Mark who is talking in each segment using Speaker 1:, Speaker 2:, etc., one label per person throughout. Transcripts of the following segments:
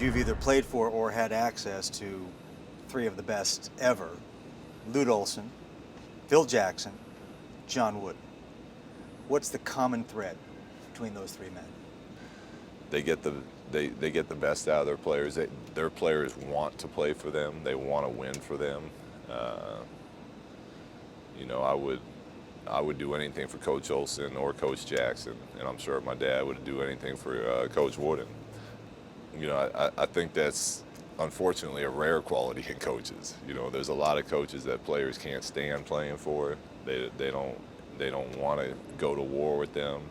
Speaker 1: You've either played for or had access to three of the best ever: Lute Olson, Phil Jackson, John Wooden. What's the common thread between those three men?
Speaker 2: They get the best out of their players. Their players want to play for them. They want to win for them. I would do anything for Coach Olson or Coach Jackson, and I'm sure my dad would do anything for Coach Walton. I think that's unfortunately a rare quality in coaches. There's a lot of coaches that players can't stand playing for. They don't want to go to war with them.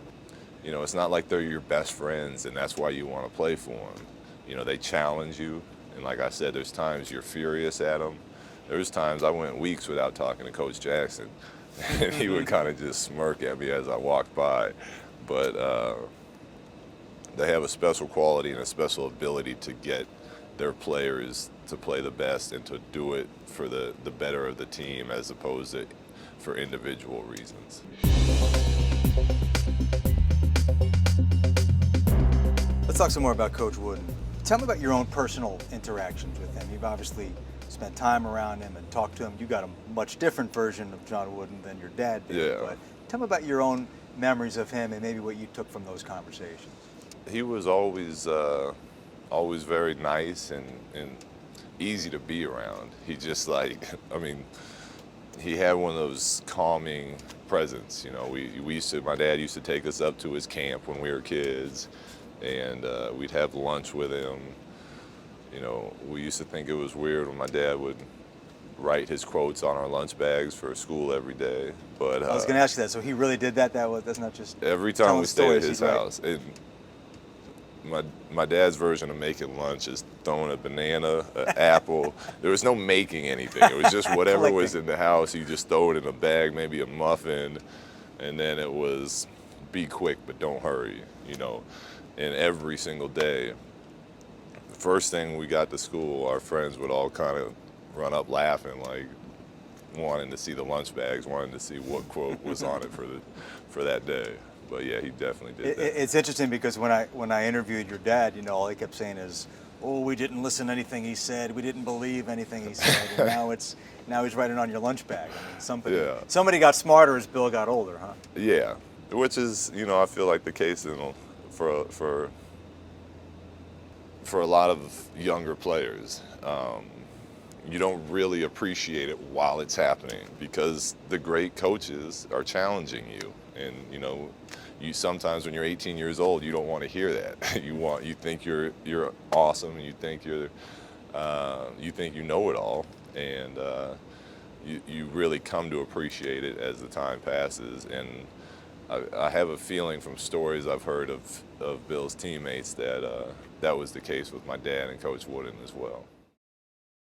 Speaker 2: It's not like they're your best friends and that's why you want to play for them. They challenge you, and like I said, there's times you're furious at them. There's times I went weeks without talking to Coach Jackson, and he would kind of just smirk at me as I walked by. But they have a special quality and a special ability to get their players to play the best and to do it for the better of the team as opposed to for individual reasons.
Speaker 1: Let's talk some more about Coach Wooden. Tell me about your own personal interactions with him. You've obviously spent time around him and talked to him. You got a much different version of John Wooden than your dad did.
Speaker 2: Yeah.
Speaker 1: But tell me about your own memories of him and maybe what you took from those conversations.
Speaker 2: He was always very nice and easy to be around. He just he had one of those calming presence. My dad used to take us up to his camp when we were kids, and we'd have lunch with him. We used to think it was weird when my dad would write his quotes on our lunch bags for school every day. But
Speaker 1: I was going to ask you that. So he really did that? That's not just
Speaker 2: every time we stayed at his
Speaker 1: stories,
Speaker 2: house. My dad's version of making lunch is throwing a banana, an apple. There was no making anything. It was just whatever was in the house. You just throw it in a bag, maybe a muffin, and then it was be quick but don't hurry. And every single day, the first thing we got to school, our friends would all kind of run up laughing, like wanting to see the lunch bags, wanting to see what quote was on it for that day. But yeah, he definitely did that.
Speaker 1: It's interesting because when I interviewed your dad, all he kept saying is, "Oh, we didn't listen to anything he said. We didn't believe anything he said." And now he's writing on your lunch bag. Somebody got smarter as Bill got older, huh?
Speaker 2: Yeah, which is I feel like the case for a lot of younger players. You don't really appreciate it while it's happening because the great coaches are challenging you, and you sometimes when you're 18 years old, you don't want to hear that. You think you're awesome, and you think you know it all, and you really come to appreciate it as the time passes. And I have a feeling from stories I've heard of Bill's teammates that that was the case with my dad and Coach Walton as well.